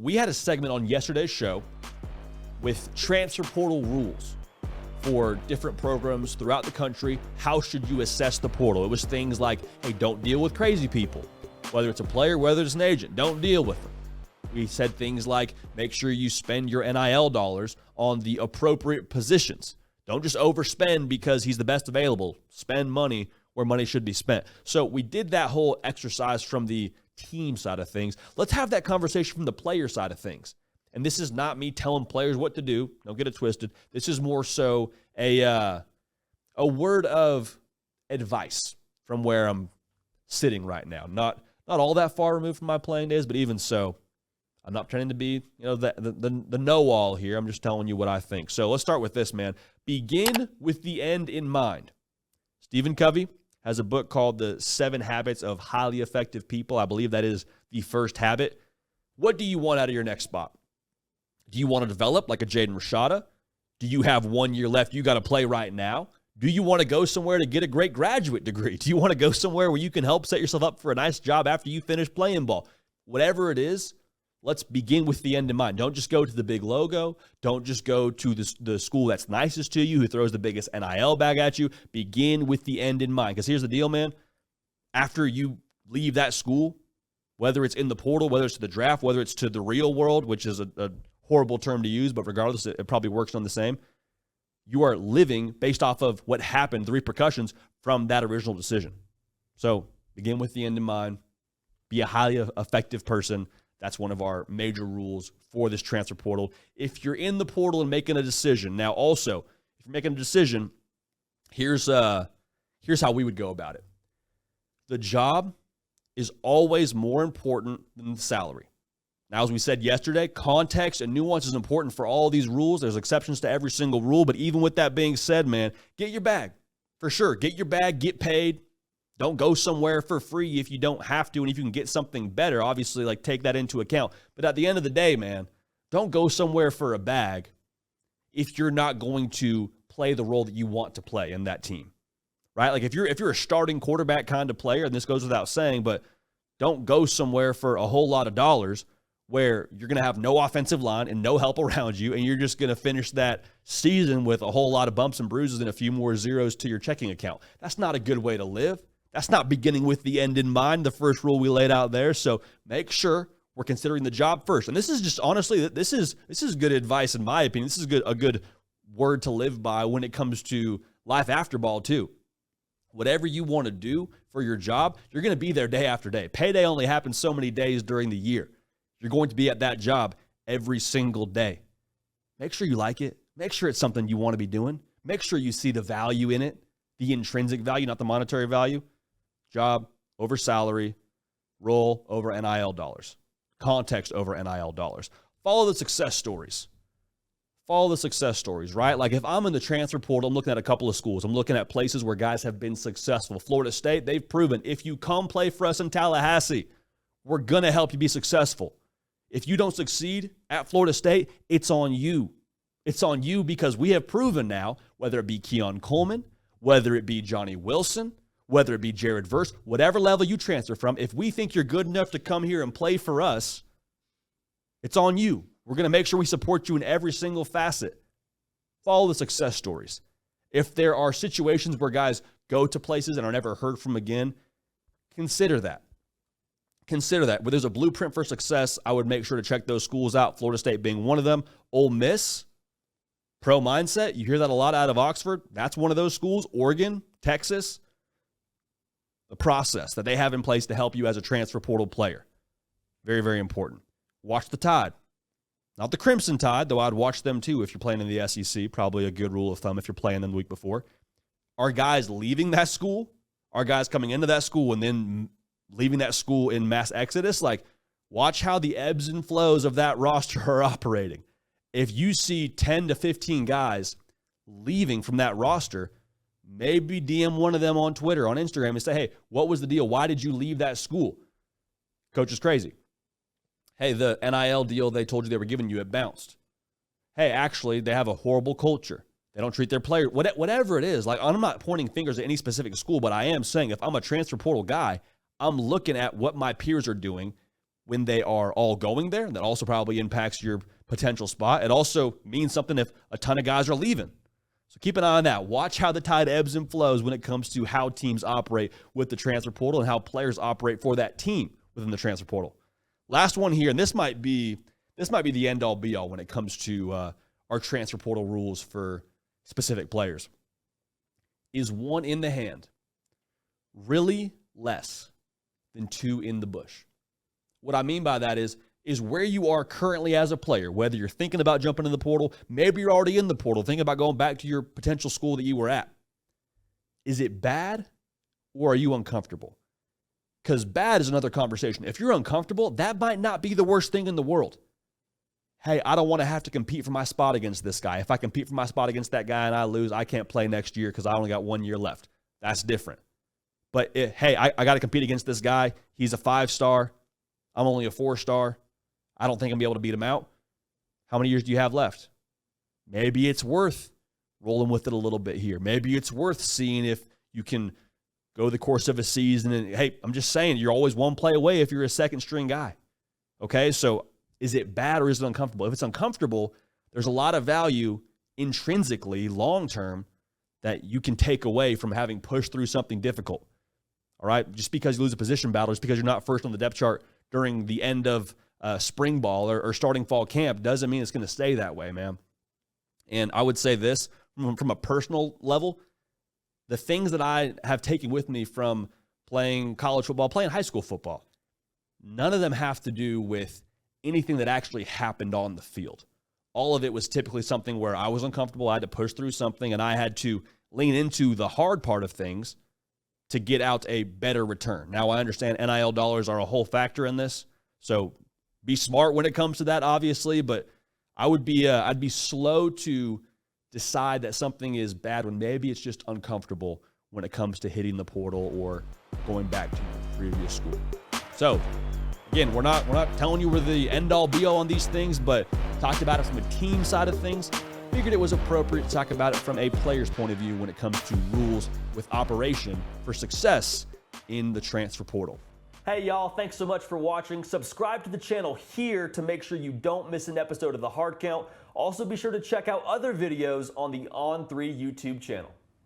we had a segment on yesterday's show with transfer portal rules for different programs throughout the country. How should you assess the portal? It was things like, hey, don't deal with crazy people. Whether it's a player, whether it's an agent, don't deal with them. We said things like, make sure you spend your NIL dollars on the appropriate positions. Don't just overspend because he's the best available. Spend money where money should be spent. So we did that whole exercise from the team side of things. Let's have that conversation from the player side of things. And this is not me telling players what to do. Don't get it twisted. This is more so a word of advice from where I'm sitting right now. Not all that far removed from my playing days, but even so, I'm not pretending to be, the know-all here. I'm just telling you what I think. So let's start with this, man. Begin with the end in mind. Stephen Covey has a book called The 7 Habits of Highly Effective People. I believe that is the first habit. What do you want out of your next spot? Do you want to develop like a Jaden Rashada? Do you have 1 year left? You got to play right now. Do you want to go somewhere to get a great graduate degree? Do you want to go somewhere where you can help set yourself up for a nice job after you finish playing ball? Whatever it is, let's begin with the end in mind. Don't just go to the big logo. Don't just go to the school that's nicest to you, who throws the biggest NIL bag at you. Begin with the end in mind. Because here's the deal, man. After you leave that school, whether it's in the portal, whether it's to the draft, whether it's to the real world, which is a horrible term to use, but regardless, it probably works on the same. You are living based off of what happened, the repercussions from that original decision. So begin with the end in mind. Be a highly effective person. That's one of our major rules for this transfer portal. If you're in the portal and making a decision, now also, if you're making a decision, here's how we would go about it. The job is always more important than the salary. Now, as we said yesterday, context and nuance is important for all these rules. There's exceptions to every single rule, but even with that being said, man, get your bag. For sure, get your bag, get paid. Don't go somewhere for free if you don't have to, and if you can get something better, obviously, like, take that into account. But at the end of the day, man, don't go somewhere for a bag if you're not going to play the role that you want to play in that team, right? Like, if you're a starting quarterback kind of player, and this goes without saying, but don't go somewhere for a whole lot of dollars where you're going to have no offensive line and no help around you, and you're just going to finish that season with a whole lot of bumps and bruises and a few more zeros to your checking account. That's not a good way to live. That's not beginning with the end in mind, the first rule we laid out there. So make sure we're considering the job first. And this is just, honestly, this is good advice in my opinion. This is a good word to live by when it comes to life after ball too. Whatever you want to do for your job, you're going to be there day after day. Payday only happens so many days during the year. You're going to be at that job every single day. Make sure you like it. Make sure it's something you want to be doing. Make sure you see the value in it, the intrinsic value, not the monetary value. Job over salary, role over NIL dollars, context over NIL dollars. Follow the success stories. Follow the success stories, right? Like, if I'm in the transfer portal, I'm looking at a couple of schools. I'm looking at places where guys have been successful. Florida State, they've proven if you come play for us in Tallahassee, we're going to help you be successful. If you don't succeed at Florida State, it's on you. It's on you because we have proven now, whether it be Keon Coleman, whether it be Johnny Wilson, whether it be Jared Verse, whatever level you transfer from, if we think you're good enough to come here and play for us, it's on you. We're going to make sure we support you in every single facet. Follow the success stories. If there are situations where guys go to places and are never heard from again, consider that. Consider that. Where there's a blueprint for success, I would make sure to check those schools out, Florida State being one of them. Ole Miss, pro mindset, you hear that a lot out of Oxford. That's one of those schools. Oregon, Texas. The process that they have in place to help you as a transfer portal player. Very, very important. Watch the Tide. Not the Crimson Tide, though I'd watch them too if you're playing in the SEC. Probably a good rule of thumb if you're playing them the week before. Are guys leaving that school? Are guys coming into that school and then leaving that school in mass exodus? Like, watch how the ebbs and flows of that roster are operating. If you see 10 to 15 guys leaving from that roster, maybe DM one of them on Twitter, on Instagram, and say, hey, what was the deal? Why did you leave that school? Coach is crazy. Hey, the NIL deal they told you they were giving you, it bounced. Hey, actually, they have a horrible culture. They don't treat their players, whatever it is. Like, I'm not pointing fingers at any specific school, but I am saying if I'm a transfer portal guy, I'm looking at what my peers are doing, when they are all going there. That also probably impacts your potential spot. It also means something if a ton of guys are leaving. So keep an eye on that. Watch how the tide ebbs and flows when it comes to how teams operate with the transfer portal and how players operate for that team within the transfer portal. Last one here, and this might be the end-all be-all when it comes to our transfer portal rules for specific players. Is 1 in the hand really less than 2 in the bush? What I mean by that is where you are currently as a player, whether you're thinking about jumping in the portal, maybe you're already in the portal, thinking about going back to your potential school that you were at. Is it bad or are you uncomfortable? Because bad is another conversation. If you're uncomfortable, that might not be the worst thing in the world. Hey, I don't want to have to compete for my spot against this guy. If I compete for my spot against that guy and I lose, I can't play next year because I only got 1 year left. That's different. But hey, I got to compete against this guy. He's a 5-star. I'm only a 4-star. I don't think I'm going to be able to beat him out. How many years do you have left? Maybe it's worth rolling with it a little bit here. Maybe it's worth seeing if you can go the course of a season. And hey, I'm just saying, you're always one play away if you're a second-string guy. Okay, so is it bad or is it uncomfortable? If it's uncomfortable, there's a lot of value intrinsically, long-term, that you can take away from having pushed through something difficult. All right, just because you lose a position battle, just because you're not first on the depth chart during the end of spring ball or starting fall camp doesn't mean it's going to stay that way, man. And I would say this from a personal level, the things that I have taken with me from playing college football, playing high school football, none of them have to do with anything that actually happened on the field. All of it was typically something where I was uncomfortable, I had to push through something, and I had to lean into the hard part of things to get out a better return. Now, I understand NIL dollars are a whole factor in this, so be smart when it comes to that, obviously, but I'd be slow to decide that something is bad when maybe it's just uncomfortable when it comes to hitting the portal or going back to your previous school. So, again, we're not telling you we're the end-all be-all on these things, but talked about it from a team side of things. Figured it was appropriate to talk about it from a player's point of view when it comes to rules with operation for success in the transfer portal. Hey y'all, thanks so much for watching. Subscribe to the channel here to make sure you don't miss an episode of The Hard Count. Also be sure to check out other videos on the On3 YouTube channel.